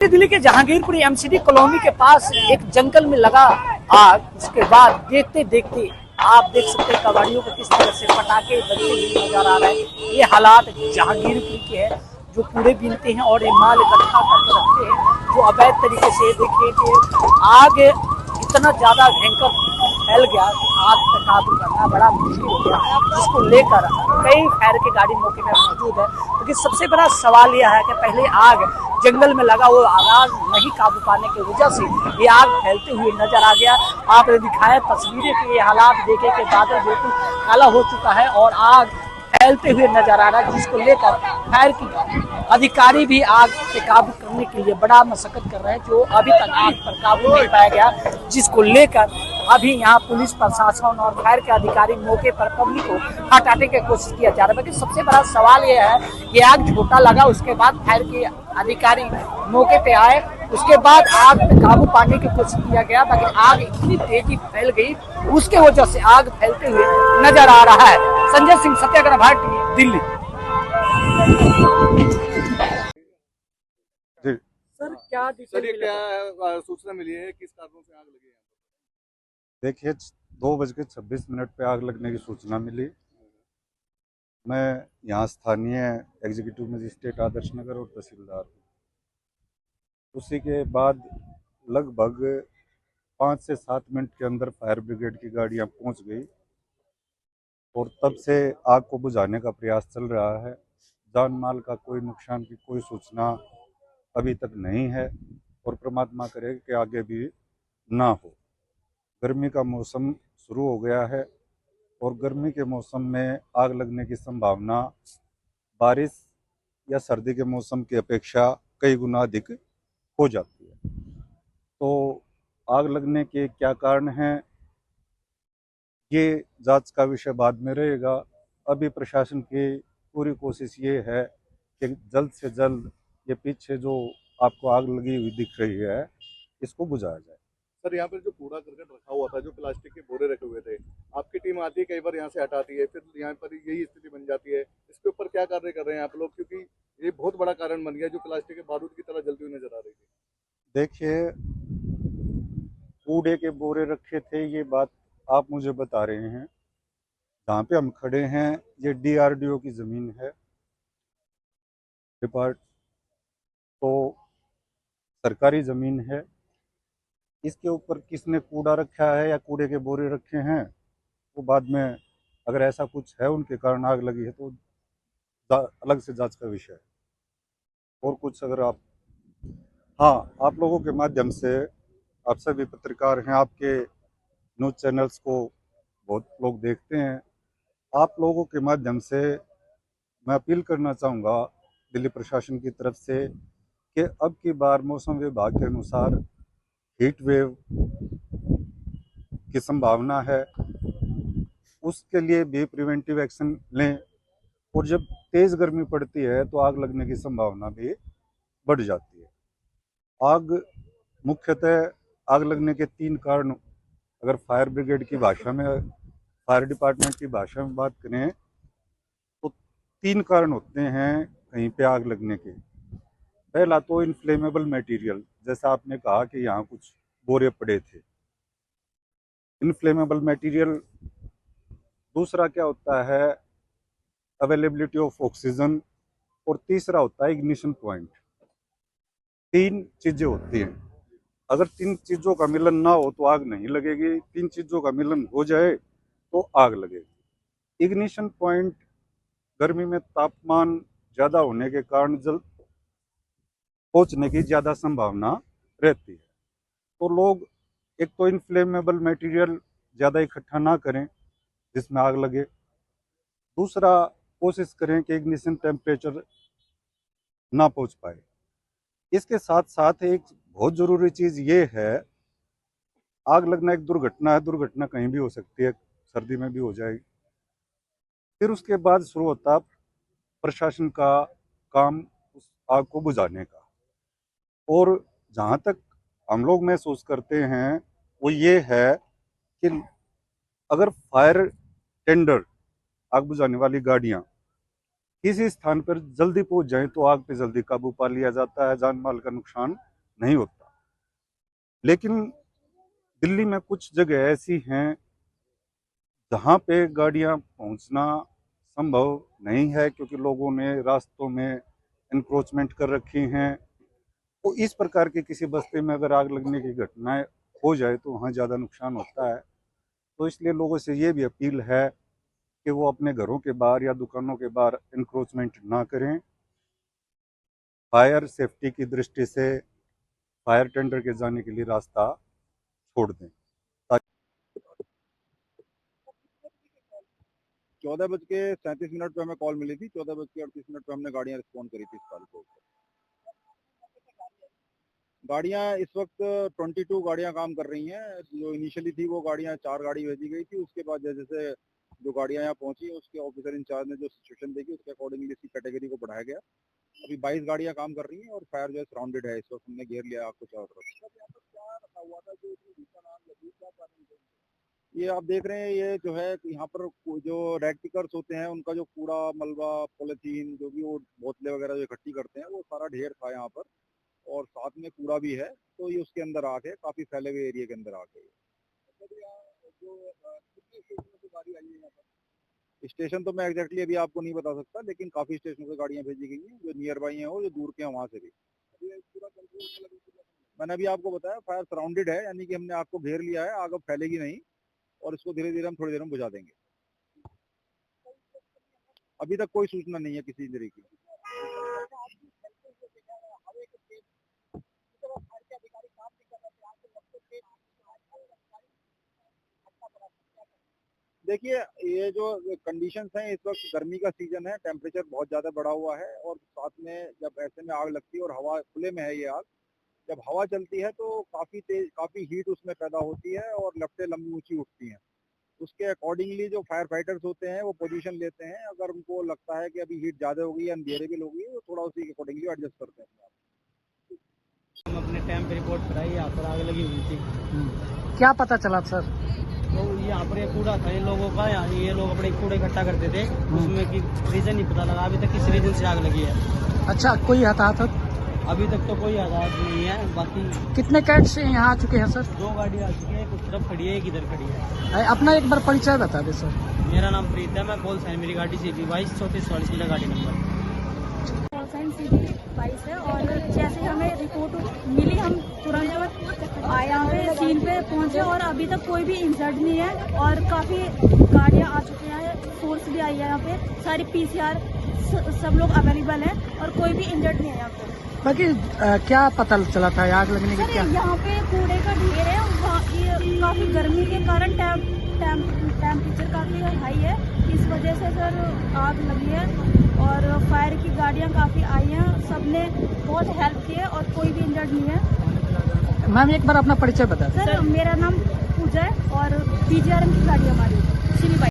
दिल्ली के Jahangirpuri MCD colony के पास एक जंगल में लगा आग। उसके बाद देखते देखते आप देख सकते हैं कबाड़ियों को किस तरह से पटाखे बजते हुए नजर आ रहे हैं। ये हालात जहांगीरपुरी के हैं, जो कूड़े बीनते हैं और ये माल इकट्ठा करके रखते हैं, जो अवैध तरीके से। देखिए कि आग इतना ज्यादा भयंकर फैल गया कि आग पर काबू करना बड़ा मुश्किल हो गया, जिसको लेकर कई फायर की गाड़ी मौके पर मौजूद है। क्योंकि सबसे बड़ा सवाल यह है कि पहले आग जंगल में लगा, वो आग नहीं काबू पाने की वजह से ये आग फैलते हुए नजर आ गया। आपने दिखाया तस्वीरें कि ये हालात देखे कि बादल बिल्कुल काला हो चुका है और आग फैलते हुए नजर आ रहा है, जिसको लेकर फायर की अधिकारी भी आग पे काबू करने के लिए बड़ा मशक्कत कर रहे हैं, जो अभी तक आग पर काबू नहीं पाया गया, जिसको लेकर अभी यहाँ पुलिस प्रशासन और फायर के अधिकारी मौके पर पब्लिक को हटाने की कोशिश किया जा रहा है। लेकिन सबसे बड़ा सवाल यह है कि आग झोटा लगा, उसके बाद फायर के अधिकारी मौके पे आए, उसके बाद आग पे काबू पाने की कोशिश किया गया, लेकिन आग इतनी तेजी फैल गई, उसके वजह से आग फैलते हुए नजर आ रहा है। संजय सिंह, सत्याग्रह भारत, दिल्ली। जी सर क्या सूचना मिली है, किस कारणों से आग लगी है? देखिए, 2:26 पे आग लगने की सूचना मिली। मैं यहाँ स्थानीय एग्जीक्यूटिव मजिस्ट्रेट आदर्श नगर और तहसीलदार हूँ। उसी के बाद लगभग 5 से 7 मिनट के अंदर फायर ब्रिगेड की गाड़ियाँ पहुँच गई और तब से आग को बुझाने का प्रयास चल रहा है। जान माल का कोई नुकसान की कोई सूचना अभी तक नहीं है और परमात्मा करे कि आगे भी ना हो। गर्मी का मौसम शुरू हो गया है और गर्मी के मौसम में आग लगने की संभावना बारिश या सर्दी के मौसम की अपेक्षा कई गुना अधिक हो जाती है। तो आग लगने के क्या कारण हैं, ये जांच का विषय बाद में रहेगा। अभी प्रशासन की पूरी कोशिश ये है कि जल्द से जल्द ये पीछे जो आपको आग लगी हुई दिख रही है, इसको बुझाया जाए। सर, यहाँ पर जो कूड़ा करकट रखा हुआ था, जो प्लास्टिक के बोरे रखे हुए थे, आपकी टीम आती है, कई बार यहाँ से हटाती है, फिर यहाँ पर यही स्थिति बन जाती है। इसके ऊपर क्या कार्य कर रहे हैं आप लोग, क्योंकि ये बहुत बड़ा कारण बन गया, जो प्लास्टिक के बारूद की तरह जलती हुई नजर आ रही थी। देखिए, कूड़े के बोरे रखे थे, ये बात आप मुझे बता रहे हैं। जहाँ पे हम खड़े हैं ये DRDO की ज़मीन है, डिपार्ट तो सरकारी ज़मीन है। इसके ऊपर किसने कूड़ा रखा है या कूड़े के बोरे रखे हैं, वो बाद में अगर ऐसा कुछ है उनके कारण आग लगी है तो अलग से जांच का विषय है। और कुछ अगर आप, हाँ, आप लोगों के माध्यम से, आप सभी पत्रकार हैं, आपके न्यूज़ चैनल्स को बहुत लोग देखते हैं, आप लोगों के माध्यम से मैं अपील करना चाहूँगा दिल्ली प्रशासन की तरफ से कि अब की बार मौसम विभाग के अनुसार हीट वेव की संभावना है, उसके लिए भी प्रिवेंटिव एक्शन लें। और जब तेज़ गर्मी पड़ती है तो आग लगने की संभावना भी बढ़ जाती है। आग मुख्यतः आग लगने के 3 कारण, अगर फायर ब्रिगेड की भाषा में, फायर डिपार्टमेंट की भाषा में बात करें तो 3 कारण होते हैं कहीं पे आग लगने के। पहला तो इनफ्लेमेबल मटेरियल, जैसा आपने कहा कि यहाँ कुछ बोरे पड़े थे, इनफ्लेमेबल मटेरियल। दूसरा क्या होता है, अवेलेबिलिटी ऑफ ऑक्सीजन। और तीसरा होता है इग्निशन पॉइंट। 3 चीज़ें होती हैं। अगर 3 चीज़ों का मिलन ना हो तो आग नहीं लगेगी, 3 चीज़ों का मिलन हो जाए तो आग लगेगी। इग्निशन पॉइंट, गर्मी में तापमान ज़्यादा होने के कारण जल पहुँचने की ज़्यादा संभावना रहती है। तो लोग एक तो इनफ्लेमेबल मटेरियल ज़्यादा इकट्ठा ना करें जिसमें आग लगे। दूसरा, कोशिश करें कि इग्निशन टेम्परेचर ना पहुँच पाए। इसके साथ साथ एक बहुत ज़रूरी चीज़ ये है, आग लगना एक दुर्घटना है, दुर्घटना कहीं भी हो सकती है, सर्दी में भी हो जाएगी। फिर उसके बाद शुरू होता प्रशासन का काम उस आग को बुझाने का। और जहाँ तक हम लोग महसूस करते हैं वो ये है कि अगर फायर टेंडर, आग बुझाने वाली गाड़ियाँ किसी स्थान पर जल्दी पहुँच जाएं तो आग पे जल्दी काबू पा लिया जाता है, जान माल का नुकसान नहीं होता। लेकिन दिल्ली में कुछ जगह ऐसी हैं जहाँ पे गाड़ियाँ पहुँचना संभव नहीं है, क्योंकि लोगों ने रास्तों में इंक्रोचमेंट कर रखी हैं। तो इस प्रकार की किसी बस्ती में अगर आग लगने की घटनाएं हो जाए तो वहाँ ज़्यादा नुकसान होता है। तो इसलिए लोगों से ये भी अपील है कि वो अपने घरों के बाहर या दुकानों के बाहर इंक्रोचमेंट ना करें। फायर सेफ्टी की दृष्टि से फायर टेंडर के जाने के लिए रास्ता छोड़ दें। 14:37 पे हमें कॉल मिली थी। 14:38 पे हमने गाड़ियां रिस्पॉन्ड करी थी इस कॉल को। गाड़ियां इस वक्त 22 गाड़ियां काम कर रही हैं। जो इनिशियली थी वो गाड़ियां 4 गाड़ी भेजी गई थी। उसके बाद जैसे जो गाड़ियां यहाँ पहुंची उसके ऑफिसर इंचार्ज ने जो सिचुएशन देखी उसके अकॉर्डिंगली इसकी कैटेगरी को बढ़ाया गया। अभी 22 गाड़ियां काम कर रही हैं और फायर जो है सराउंडेड है। इस वक्त हमने घेर लिया आग को चारों तरफ। ये आप देख रहे हैं, ये जो है यहाँ पर जो रेड पिकर्स होते हैं उनका जो कूड़ा मलबा पॉलिथीन जो भी वो बोतलें वगैरह जो इकट्ठी करते हैं वो सारा ढेर था यहाँ पर, और साथ में कूड़ा भी है। तो ये उसके अंदर आके काफी फैले हुए एरिया के अंदर आ गई। स्टेशन तो मैं एग्जैक्टली अभी आपको नहीं बता सकता, लेकिन काफी स्टेशनों से गाड़ियां भेजी गई हैं जो नियर बाई हैं और जो दूर के हैं वहां से भी। मैंने अभी आपको बताया फायर सराउंडेड है, यानी कि हमने आग को घेर लिया है। आग अब फैलेगी नहीं और इसको धीरे धीरे हम थोड़ी देर में बुझा देंगे। अभी तक कोई सूचना नहीं है किसी इंजरी की। देखिए, ये जो कंडीशंस हैं, इस वक्त गर्मी का सीजन है, टेम्परेचर बहुत ज़्यादा बढ़ा हुआ है और साथ में जब ऐसे में आग लगती है और हवा खुले में है ये आग, जब हवा चलती है तो काफ़ी हीट उसमें पैदा होती है और लपटें लंबी ऊंची उठती हैं। उसके अकॉर्डिंगली जो फायर फाइटर्स होते हैं वो पोजीशन लेते हैं। अगर उनको लगता है कि अभी हीट ज़्यादा होगी या अंधेरे भी होगी तो थोड़ा उसी के अकॉर्डिंगली एडजस्ट करते हैं। हम अपने टाइम पे रिपोर्ट कराई, यहाँ पर आग लगी हुई थी। क्या पता चला सर? तो यहाँ पर ये कूड़ा था इन लोगों का, यहाँ ये लोग अपने कूड़े इकट्ठा करते थे, उसमें की रीजन नहीं पता लगा अभी तक किस रीजन से आग लगी है। अच्छा, कोई हताहत? अभी तक तो कोई आघात नहीं है। बाकी कितने कैट से यहाँ आ चुके हैं सर? 2 गाड़ी आ चुकी है, कुछ तरफ खड़ी है, एक इधर खड़ी है। अपना एक बार परिचय बता दे सर। मेरा नाम प्रीत है, मैं कॉल साइन मेरी गाड़ी CB 2234 मेरा गाड़ी नंबर CB 22 है। और जैसे हमें रिपोर्ट मिली हम तुरंत आए यहाँ पे, सीन पे पहुंचे और अभी तक कोई भी इंजर्ड नहीं है और काफ़ी गाड़ियाँ आ चुकी हैं, फोर्स भी आई है यहाँ पे, सारी PCR सब लोग अवेलेबल हैं और कोई भी इंजर्ड नहीं है यहाँ पे। बाकी क्या पता चला था आग लगने की? क्या यहाँ पे कूड़े का ढेर है, काफ़ी गर्मी के कारण टेम्परेचर काफ़ी हाई है, इस वजह से सर आग लगी है। और फायर की गाड़ियाँ काफ़ी आई हैं, सबने बहुत हेल्प की है और कोई भी इंजर्ड नहीं है। मैम एक बार अपना परिचय बता दें। सर मेरा नाम पूजा है और PGRM की गाड़ी हमारी CB 22।